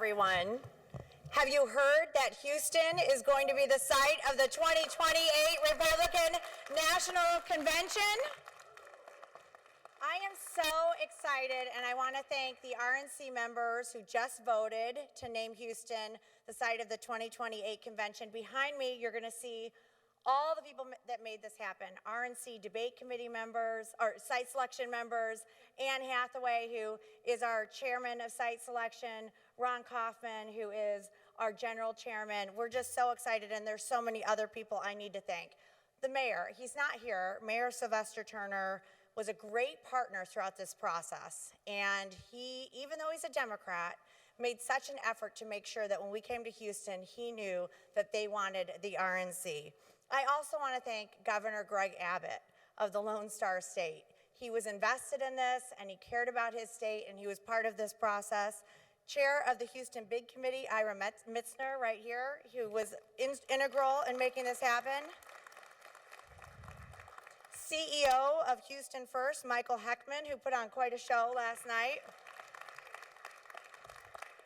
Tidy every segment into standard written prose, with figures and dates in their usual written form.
everyone. Have you heard that Houston is going to be the site of the 2028 Republican National Convention? I am so excited, and I want to thank the RNC members who just voted to name Houston the site of the 2028 convention. Behind me, you're going to see all the people that made this happen. RNC debate committee members, or site selection members, Ann Hathaway, who is our chairman of site selection, Ron Kaufman, who is our general chairman. We're just so excited, and there's so many other people I need to thank. The mayor, he's not here. Mayor Sylvester Turner was a great partner throughout this process, and he, even though he's a Democrat, made such an effort to make sure that when we came to Houston, he knew that they wanted the RNC. I also want to thank Governor Greg Abbott of the Lone Star State. He was invested in this, and he cared about his state, and he was part of this process. Chair of the Houston Bid Committee, Ira Mitzner, right here, who was integral in making this happen. CEO of Houston First, Michael Heckman, who put on quite a show last night.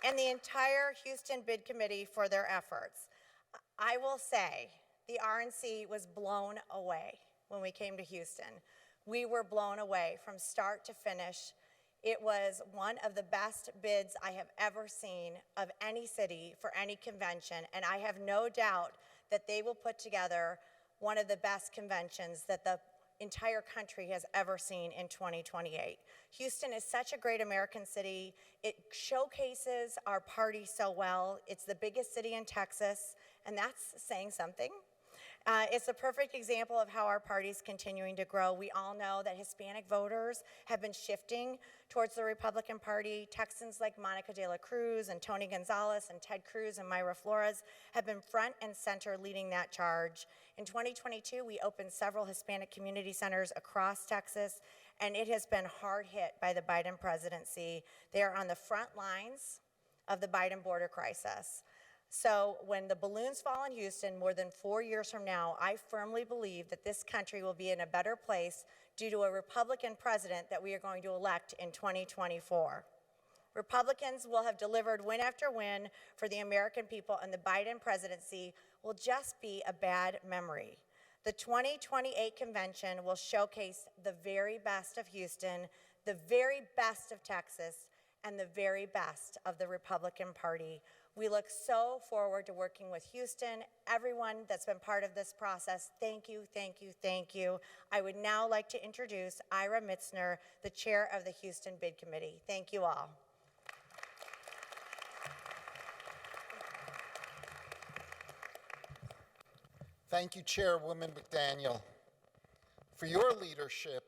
And the entire Houston Bid Committee for their efforts. I will say, the RNC was blown away when we came to Houston. We were blown away from start to finish. It was one of the best bids I have ever seen of any city for any convention, and I have no doubt that they will put together one of the best conventions that the entire country has ever seen in 2028. Houston is such a great American city. It showcases our party so well. It's the biggest city in Texas, and that's saying something. It's a perfect example of how our party is continuing to grow. We all know that Hispanic voters have been shifting towards the Republican Party. Texans like Monica de la Cruz and Tony Gonzalez and Ted Cruz and Mayra Flores have been front and center leading that charge. In 2022, we opened several Hispanic community centers across Texas, and it has been hard hit by the Biden presidency. They are on the front lines of the Biden border crisis. So when the balloons fall in Houston more than 4 years from now, I firmly believe that this country will be in a better place due to a Republican president that we are going to elect in 2024. Republicans will have delivered win after win for the American people, and the Biden presidency will just be a bad memory. The 2028 convention will showcase the very best of Houston, the very best of Texas, and the very best of the Republican Party. We look so forward to working with Houston, everyone that's been part of this process. Thank you, thank you, thank you. I would now like to introduce Ira Mitzner, the chair of the Houston Bid Committee. Thank you all. Thank you, Chairwoman McDaniel, for your leadership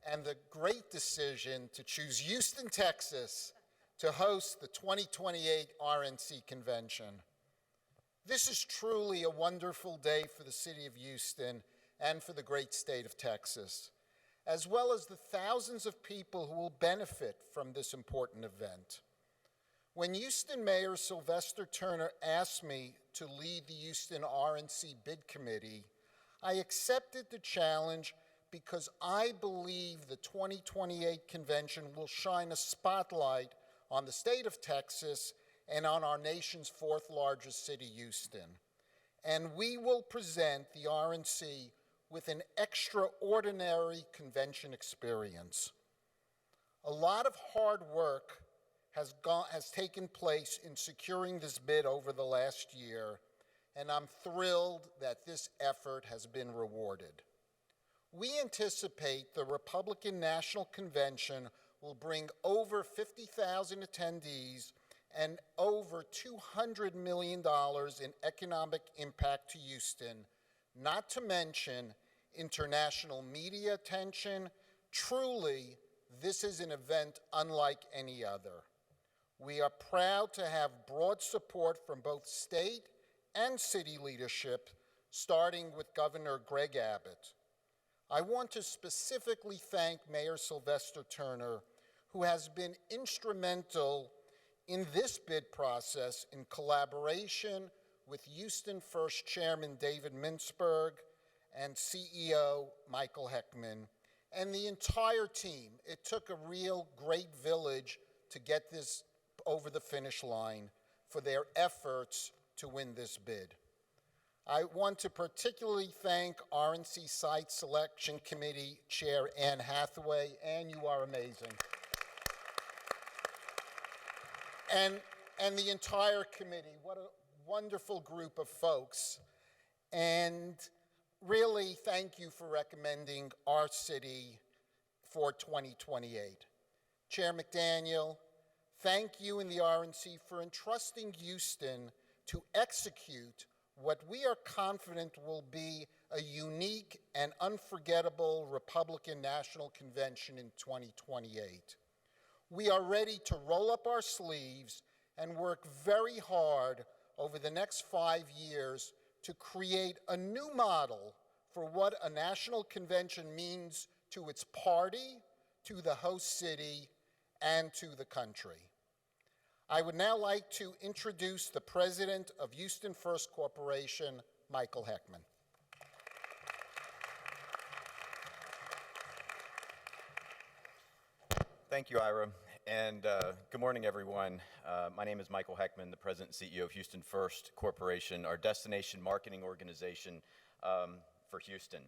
and the great decision to choose Houston, Texas, to host the 2028 RNC Convention. This is truly a wonderful day for the city of Houston and for the great state of Texas, as well as the thousands of people who will benefit from this important event. When Houston Mayor Sylvester Turner asked me to lead the Houston RNC Bid Committee, I accepted the challenge because I believe the 2028 convention will shine a spotlight on the state of Texas and on our nation's fourth largest city, Houston. And we will present the RNC with an extraordinary convention experience. A lot of hard work has taken place in securing this bid over the last year, and I'm thrilled that this effort has been rewarded. We anticipate the Republican National Convention will bring over 50,000 attendees and over $200 million in economic impact to Houston, not to mention international media attention. Truly, this is an event unlike any other. We are proud to have broad support from both state and city leadership, starting with Governor Greg Abbott. I want to specifically thank Mayor Sylvester Turner, who has been instrumental in this bid process in collaboration with Houston First Chairman David Mintzberg and CEO Michael Heckman, and the entire team. It took a real great village to get this over the finish line. for their efforts to win this bid. I want to particularly thank RNC Site Selection Committee Chair Anne Hathaway. Anne, you are amazing. And the entire committee, what a wonderful group of folks. And really, thank you for recommending our city for 2028. Chair McDaniel, thank you and the RNC for entrusting Houston to execute what we are confident will be a unique and unforgettable Republican National Convention in 2028. We are ready to roll up our sleeves and work very hard over the next 5 years to create a new model for what a national convention means to its party, to the host city, and to the country. I would now like to introduce the president of Houston First Corporation, Michael Heckman. Thank you, Ira, and good morning, everyone. My name is Michael Heckman, the President and CEO of Houston First Corporation, our destination marketing organization for Houston.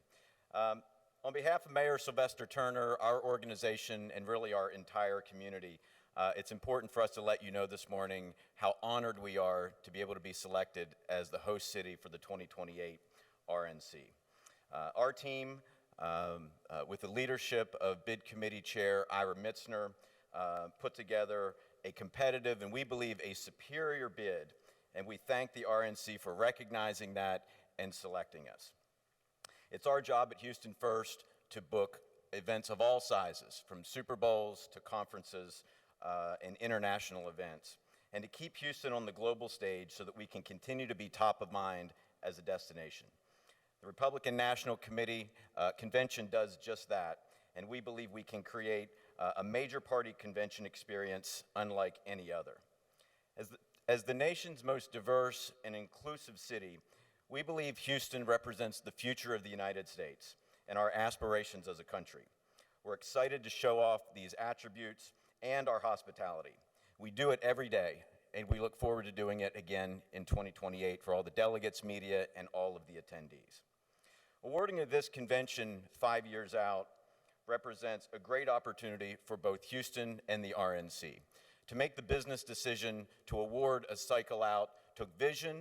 On behalf of Mayor Sylvester Turner, our organization, and really our entire community, it's important for us to let you know this morning how honored we are to be able to be selected as the host city for the 2028 RNC. Our team, with the leadership of Bid Committee Chair Ira Mitzner, put together a competitive and we believe a superior bid, and we thank the RNC for recognizing that and selecting us. It's our job at Houston First to book events of all sizes, from Super Bowls to conferences and international events, and to keep Houston on the global stage so that we can continue to be top of mind as a destination. The Republican National Committee Convention does just that, and we believe we can create a major party convention experience unlike any other. As the nation's most diverse and inclusive city, we believe Houston represents the future of the United States and our aspirations as a country. We're excited to show off these attributes and our hospitality. We do it every day, and we look forward to doing it again in 2028 for all the delegates, media, and all of the attendees. Awarding of this convention 5 years out represents a great opportunity for both Houston and the RNC. To make the business decision to award a cycle out took vision,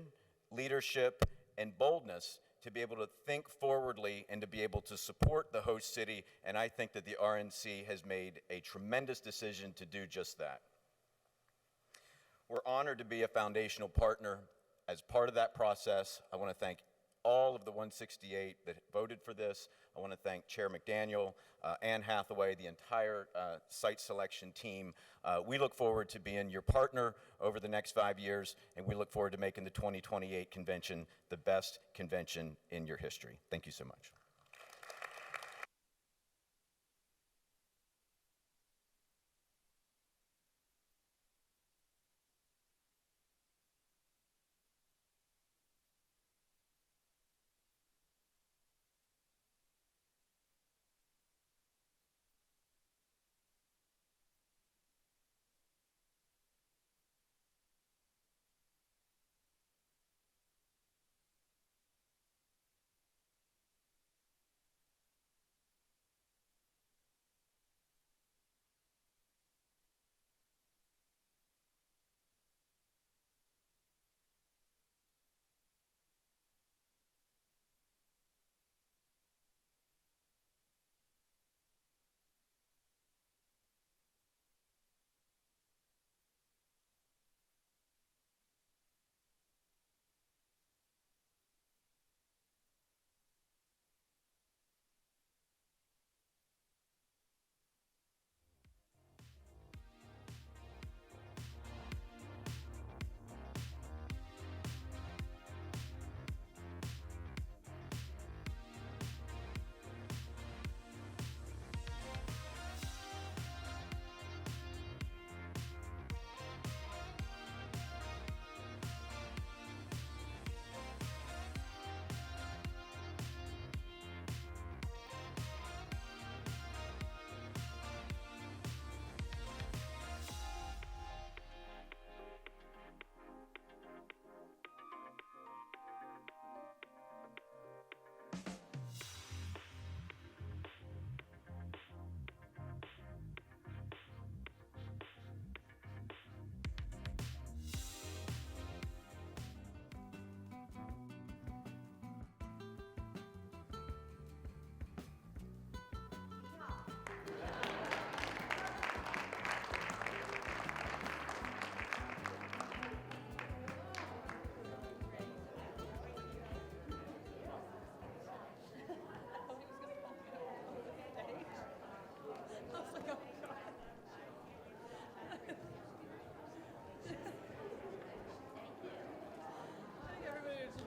leadership, and boldness to be able to think forwardly and to be able to support the host city, and I think that the RNC has made a tremendous decision to do just that. We're honored to be a foundational partner. As part of that process, I want to thank all of the 168 that voted for this. I want to thank Chair McDaniel, Anne Hathaway, the entire site selection team. We look forward to being your partner over the next 5 years, and we look forward to making the 2028 convention the best convention in your history. Thank you so much.